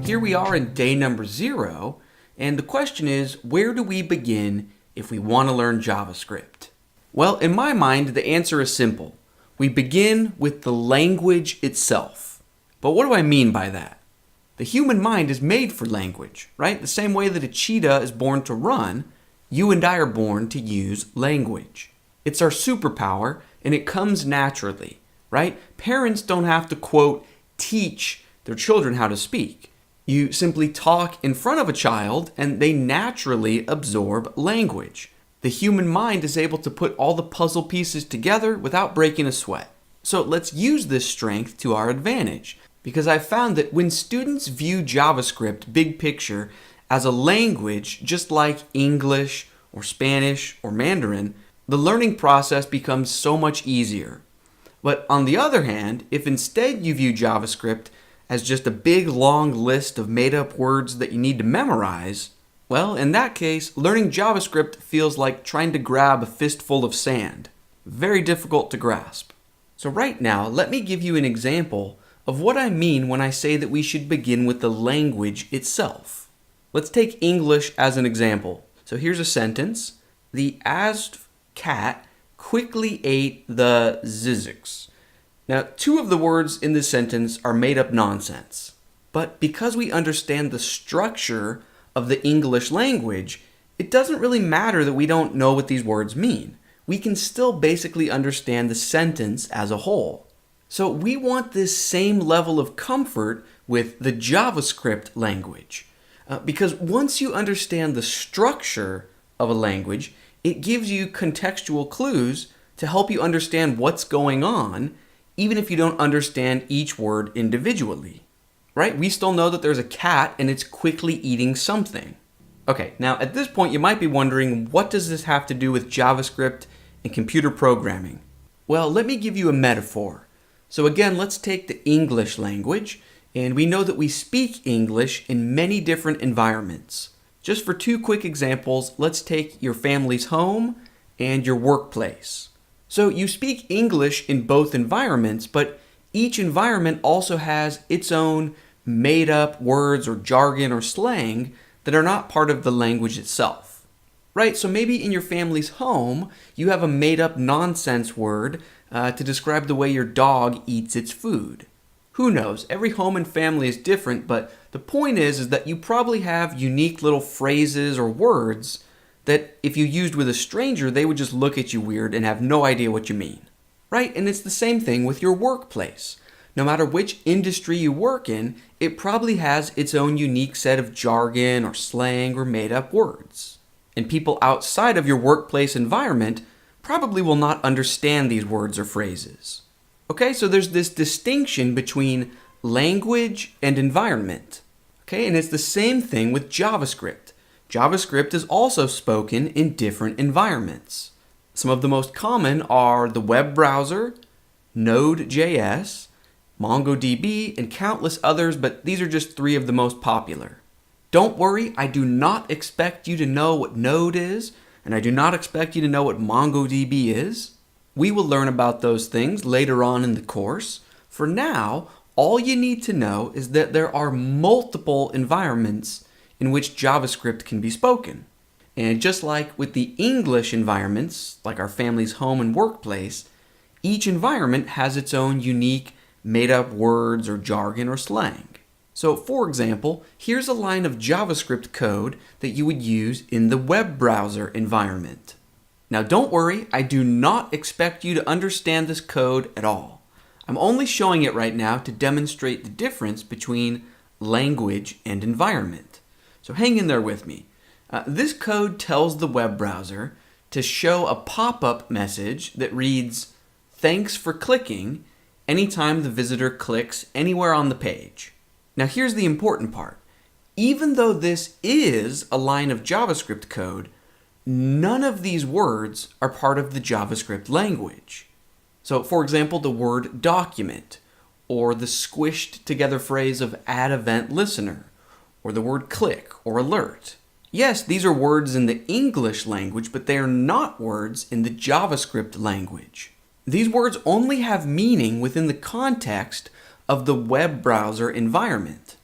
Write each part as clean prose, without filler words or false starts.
here we are in day number 0, and the question is, where do we begin if we want to learn JavaScript? Well, in my mind, the answer is simple. We begin with the language itself. But what do I mean by that? The human mind is made for language, right? The same way that a cheetah is born to run, you and I are born to use language. It's our superpower, and it comes naturally, right? Parents don't have to, quote, teach their children how to speak. You simply talk in front of a child, and they naturally absorb language. The human mind is able to put all the puzzle pieces together without breaking a sweat. So let's use this strength to our advantage, because I've found that when students view JavaScript, big picture, as a language just like English or Spanish or Mandarin, the learning process becomes so much easier. But on the other hand, if instead you view JavaScript as just a big long list of made-up words that you need to memorize, well, in that case, learning JavaScript feels like trying to grab a fistful of sand. Very difficult to grasp. So right now, let me give you an example of what I mean when I say that we should begin with the language itself. Let's take English as an example. So here's a sentence. The asked cat quickly ate the zizix. Now, 2 of the words in this sentence are made-up nonsense. But because we understand the structure of the English language, it doesn't really matter that we don't know what these words mean. We can still basically understand the sentence as a whole. So we want this same level of comfort with the JavaScript language. Because once you understand the structure of a language, it gives you contextual clues to help you understand what's going on, even if you don't understand each word individually. Right? We still know that there's a cat and it's quickly eating something. Okay, now at this point you might be wondering, what does this have to do with JavaScript and computer programming? Well, let me give you a metaphor. So again, let's take the English language, and we know that we speak English in many different environments. Just for 2 quick examples, let's take your family's home and your workplace. So you speak English in both environments, but each environment also has its own made-up words or jargon or slang that are not part of the language itself. Right? So maybe in your family's home, you have a made-up nonsense word to describe the way your dog eats its food. Who knows? Every home and family is different, but the point is that you probably have unique little phrases or words that if you used with a stranger, they would just look at you weird and have no idea what you mean. Right? And it's the same thing with your workplace. No matter which industry you work in, it probably has its own unique set of jargon or slang or made-up words. And people outside of your workplace environment probably will not understand these words or phrases. Okay, so there's this distinction between language and environment. Okay, and it's the same thing with JavaScript. JavaScript is also spoken in different environments. Some of the most common are the web browser, Node.js, MongoDB, and countless others, but these are just 3 of the most popular. Don't worry, I do not expect you to know what Node is, and I do not expect you to know what MongoDB is. We will learn about those things later on in the course. For now, all you need to know is that there are multiple environments in which JavaScript can be spoken. And just like with the English environments, like our family's home and workplace, each environment has its own unique made-up words or jargon or slang. So for example, here's a line of JavaScript code that you would use in the web browser environment. Now don't worry, I do not expect you to understand this code at all. I'm only showing it right now to demonstrate the difference between language and environment. So hang in there with me. This code tells the web browser to show a pop-up message that reads, "Thanks for clicking," anytime the visitor clicks anywhere on the page. Now here's the important part. Even though this is a line of JavaScript code, none of these words are part of the JavaScript language. So for example, the word document, or the squished together phrase of add event listener, or the word click or alert. Yes, these are words in the English language, but they are not words in the JavaScript language. These words only have meaning within the context of the web browser environment.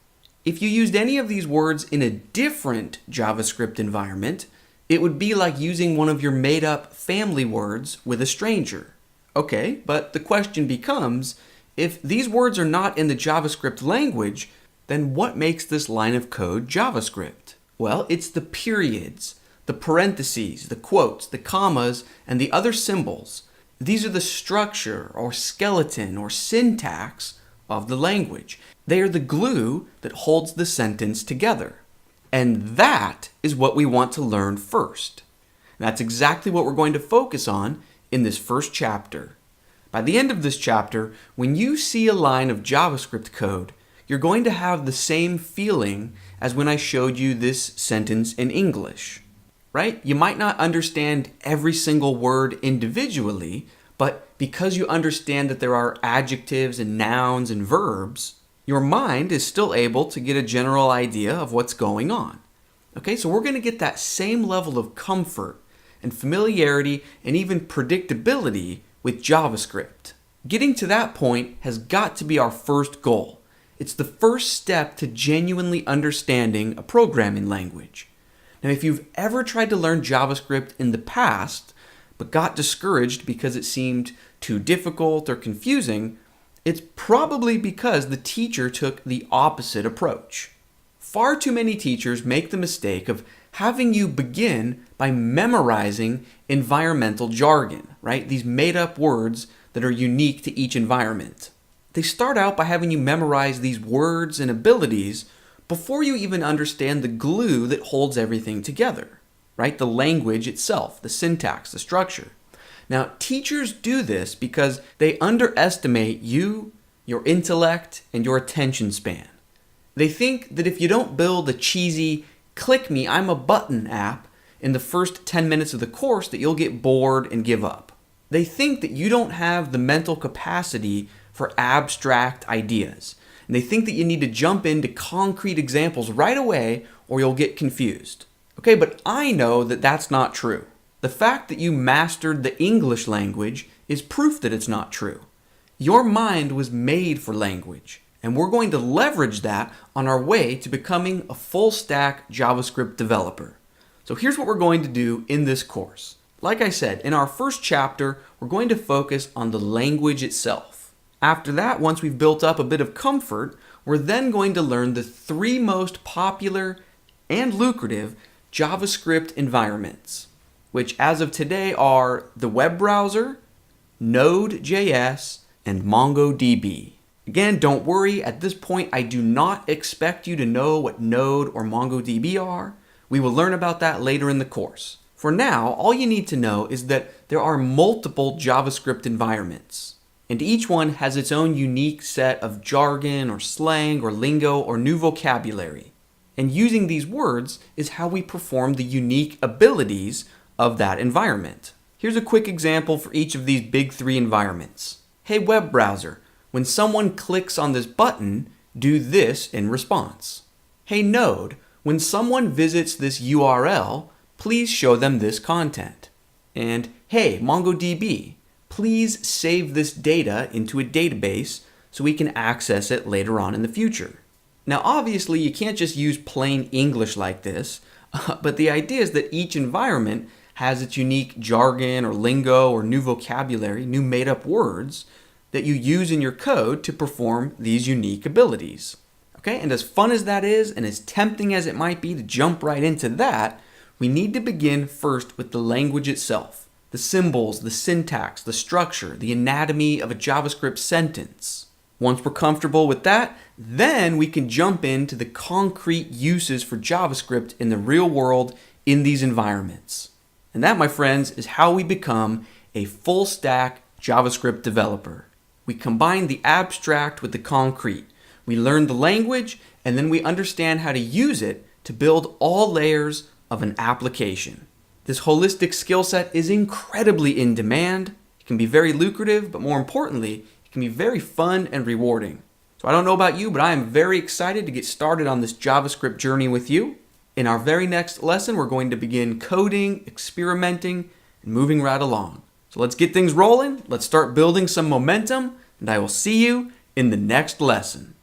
If you used any of these words in a different JavaScript environment, it would be like using one of your made-up family words with a stranger. Okay, but the question becomes, if these words are not in the JavaScript language, then what makes this line of code JavaScript? Well, it's the periods, the parentheses, the quotes, the commas, and the other symbols. These are the structure or skeleton or syntax of the language. They are the glue that holds the sentence together. And that is what we want to learn first. That's exactly what we're going to focus on in this first chapter. By the end of this chapter, when you see a line of JavaScript code, you're going to have the same feeling as when I showed you this sentence in English, right? You might not understand every single word individually, but because you understand that there are adjectives and nouns and verbs, your mind is still able to get a general idea of what's going on. Okay, so we're going to get that same level of comfort and familiarity and even predictability with JavaScript. Getting to that point has got to be our first goal. It's the first step to genuinely understanding a programming language. Now, if you've ever tried to learn JavaScript in the past, but got discouraged because it seemed too difficult or confusing, it's probably because the teacher took the opposite approach. Far too many teachers make the mistake of having you begin by memorizing environmental jargon, right? These made-up words that are unique to each environment. They start out by having you memorize these words and abilities before you even understand the glue that holds everything together, right? The language itself, the syntax, the structure. Now, teachers do this because they underestimate you, your intellect, and your attention span. They think that if you don't build a cheesy, click me, I'm a button app in the first 10 minutes of the course that you'll get bored and give up. They think that you don't have the mental capacity for abstract ideas. And they think that you need to jump into concrete examples right away or you'll get confused. Okay, but I know that that's not true. The fact that you mastered the English language is proof that it's not true. Your mind was made for language, and we're going to leverage that on our way to becoming a full-stack JavaScript developer. So here's what we're going to do in this course. Like I said, in our first chapter, we're going to focus on the language itself. After that, once we've built up a bit of comfort, we're then going to learn the 3 most popular and lucrative JavaScript environments, which as of today are the web browser, Node.js, and MongoDB. Again, don't worry, at this point I do not expect you to know what Node or MongoDB are. We will learn about that later in the course. For now, all you need to know is that there are multiple JavaScript environments, and each one has its own unique set of jargon or slang or lingo or new vocabulary. And using these words is how we perform the unique abilities of that environment. Here's a quick example for each of these big 3 environments. Hey web browser, when someone clicks on this button, do this in response. Hey Node, when someone visits this URL, please show them this content. And hey MongoDB, please save this data into a database so we can access it later on in the future. Now obviously you can't just use plain English like this, but the idea is that each environment has its unique jargon or lingo or new vocabulary, new made-up words that you use in your code to perform these unique abilities. Okay, and as fun as that is, and as tempting as it might be to jump right into that, we need to begin first with the language itself, the symbols, the syntax, the structure, the anatomy of a JavaScript sentence. Once we're comfortable with that, then we can jump into the concrete uses for JavaScript in the real world in these environments. And that, my friends, is how we become a full-stack JavaScript developer. We combine the abstract with the concrete. We learn the language, and then we understand how to use it to build all layers of an application. This holistic skill set is incredibly in demand. It can be very lucrative, but more importantly, it can be very fun and rewarding. So I don't know about you, but I am very excited to get started on this JavaScript journey with you. In our very next lesson, we're going to begin coding, experimenting, and moving right along. So let's get things rolling, let's start building some momentum, and I will see you in the next lesson.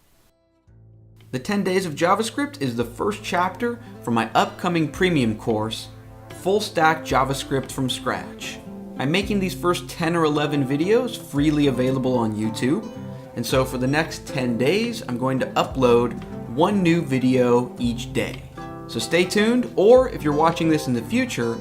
The 10 Days of JavaScript is the first chapter for my upcoming premium course, Full Stack JavaScript from Scratch. I'm making these first 10 or 11 videos freely available on YouTube, and so for the next 10 days, I'm going to upload one new video each day. So stay tuned, or if you're watching this in the future,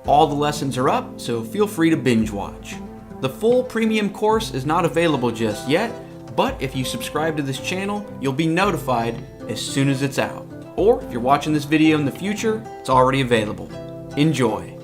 all the lessons are up, so feel free to binge watch. The full premium course is not available just yet, but if you subscribe to this channel, you'll be notified as soon as it's out. Or if you're watching this video in the future, it's already available. Enjoy!